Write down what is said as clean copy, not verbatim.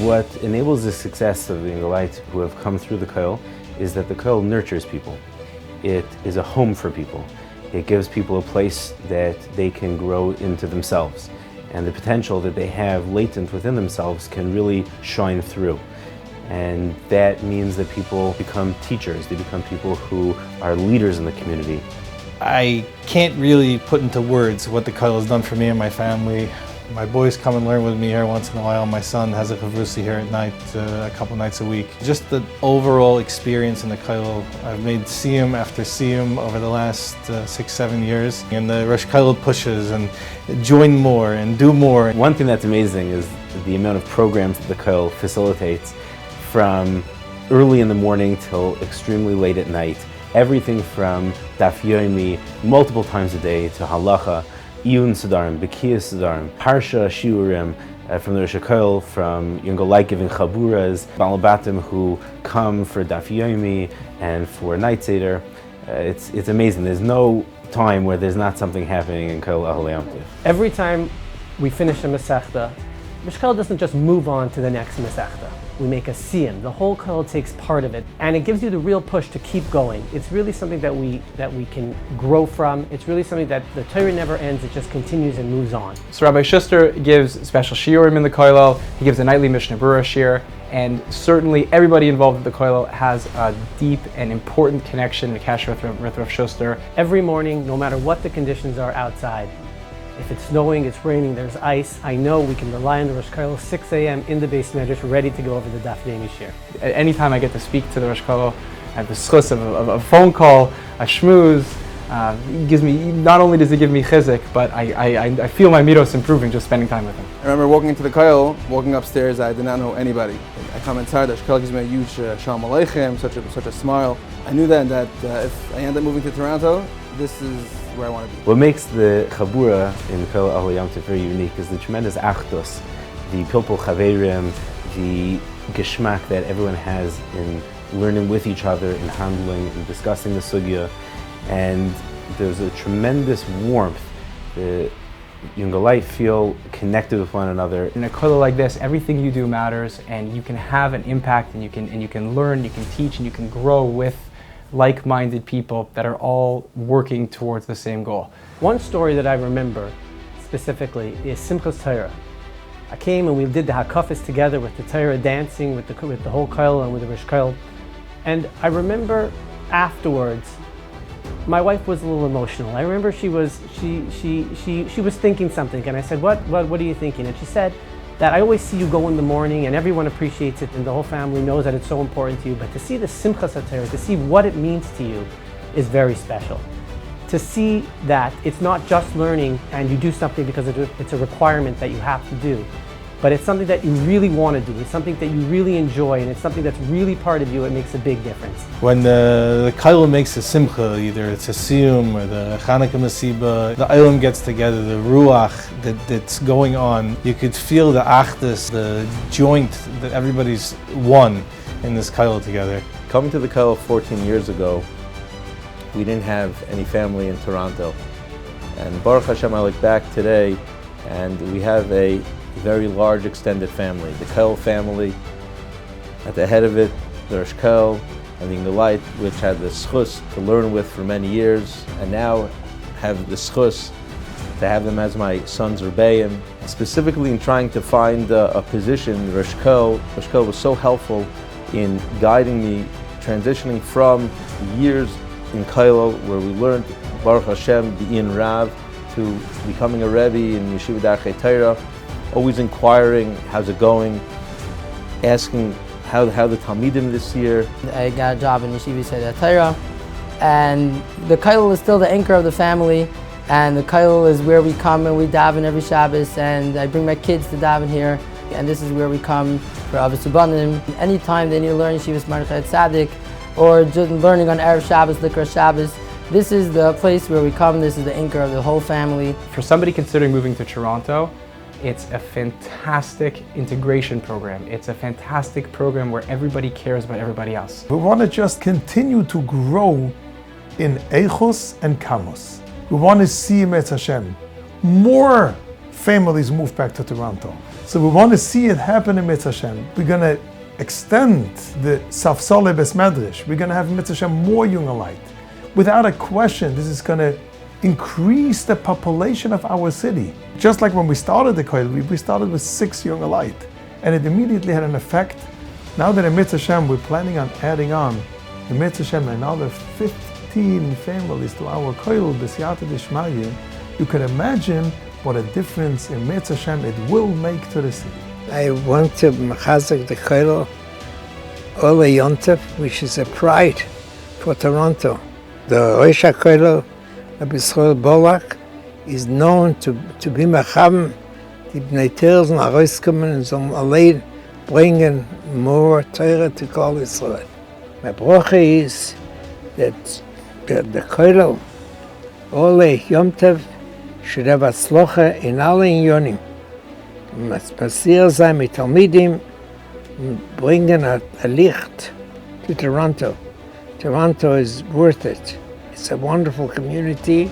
What enables the success of the Ohalei who have come through the Kollel is that the Kollel nurtures people. It is a home for people. It gives people a place that they can grow into themselves. And the potential that they have latent within themselves can really shine through. And that means that people become teachers. They become people who are leaders in the community. I can't really put into words what the Kollel has done for me and my family. My boys come and learn with me here once in a while. My son has a chavrusi here at night, a couple nights a week. Just the overall experience in the Kollel. I've made siyum after siyum over the last 6-7 years. And the Rosh Kollel pushes and join more and do more. One thing that's amazing is the amount of programs that the Kollel facilitates, from early in the morning till extremely late at night. Everything from daf yomi multiple times a day to halacha, iyun sedarim, bekiyas sedarim, parsha shiurim, from the Rosh Kollel, from YomTov giving chaburas, balabatim who come for daf yomi and for night seder. It's amazing. There's no time where there's not something happening in Kollel Ohalei YomTov. Every time we finish a masechta, Rosh Kollel doesn't just move on to the next masechta. We make a siyum. The whole Kollel takes part of it, and it gives you the real push to keep going. It's really something that we can grow from. It's really something that the Torah never ends. It just continues and moves on. So Rabbi Schuster gives special shiurim in the Kollel. He gives a nightly Mishnah Berurah shiur, and certainly everybody involved with the Kollel has a deep and important connection to Kasher with Rav Schuster. Every morning, no matter what the conditions are outside, if it's snowing, it's raining, there's ice, I know we can rely on the Rosh Kollel 6 a.m. in the Beis Medrash, ready to go over the Daf Yomi shiur. Anytime I get to speak to the Rosh Kollel, I have the schus of a phone call, a shmooze. Gives me, not only does it give me chizik, but I feel my midos improving just spending time with him. I remember walking into the Kollel, walking upstairs, I did not know anybody. I come inside, the Kollel gives me a huge shalom aleichem, such a smile. I knew then that if I end up moving to Toronto, this is where I want to be. What makes the chabura in Kollel Ohalei YomTov very unique is the tremendous achdus, the pilpul chaverim, the geschmack that everyone has in learning with each other, in handling, in discussing the sugya, and there's a tremendous warmth. The Ohalei feel connected with one another. In a Kollel like this, everything you do matters, and you can have an impact, and you can learn, you can teach, and you can grow with like-minded people that are all working towards the same goal. One story that I remember specifically is Simchas Torah. I came and we did the hakafas together with the Torah dancing, with the whole Kollel and with the Rosh Kollel. And I remember afterwards, my wife was a little emotional. I remember she was thinking something, and I said, what are you thinking? And she said that I always see you go in the morning and everyone appreciates it and the whole family knows that it's so important to you, but to see the Simchas Torah, to see what it means to you is very special. To see that it's not just learning and you do something because it's a requirement that you have to do, but it's something that you really want to do, it's something that you really enjoy, and it's something that's really part of you. It makes a big difference. When the Kollel makes a simcha, either it's a siyum or the Chanukah Masiba, the Olam gets together, the ruach that's going on, you could feel the achdus, the joint that everybody's one in this Kollel together. Coming to the Kollel 14 years ago, we didn't have any family in Toronto. And Baruch Hashem, I look back today and we have a very large extended family. The Kollel family, at the head of it, the Rosh Kollel and the Ohalei, which had the schus to learn with for many years, and now have the schus to have them as my sons Rebbeim. Specifically in trying to find a position, Rosh Kollel was so helpful in guiding me, transitioning from years in Kollel where we learned Baruch Hashem, B'in Rav, to becoming a Rebbe in Yeshiva Darchei Torah, always inquiring, how's it going, asking how the Talmidim this year. I got a job in Yeshiva Darchei Torah, and the Kollel is still the anchor of the family, and the Kollel is where we come and we daven every Shabbos, and I bring my kids to daven here, and this is where we come for Avos Ubanim. Anytime they need to learn Yeshiva Mardechai Tzaddik, or just learning on Erev Shabbos, Likra Shabbos, this is the place where we come. This is the anchor of the whole family. For somebody considering moving to Toronto, it's a fantastic integration program. It's a fantastic program where everybody cares about everybody else. We want to just continue to grow in Eichos and Kamos. We want to see Metz Hashem. more families move back to Toronto. So we want to see it happen in Mitzvah Hashem. We're going to extend the Safsole Bes Medrash. We're going to have Mitzvah Hashem more Jungelite. Without a question, this is going to increase the population of our city. Just like when we started the Kollel, we started with 6 Jungelite, and it immediately had an effect. Now that in Mitzvah Hashem, we're planning on adding on the Mitzvah Hashem another 15 families to our Kollel, B'siyata D'Shmaya. You can imagine what a difference in Mitzvah Hashem it will make to the city. I want to mechazek the Kollel Ohalei YomTov, which is a pride for Toronto. The Rosh HaKollel, Rabbi Yisrael Bolak, is known to be mechavim, die Bnei Torah and herauskommen and sollen allein bringen more Torah to Kollel Yisrael. My bracha is that the Kollel Ohalei YomTov should have atzlocha in alle inyonim. Passier sein mit Talmidim, bringen a licht to Toronto. Toronto is worth it. It's a wonderful community.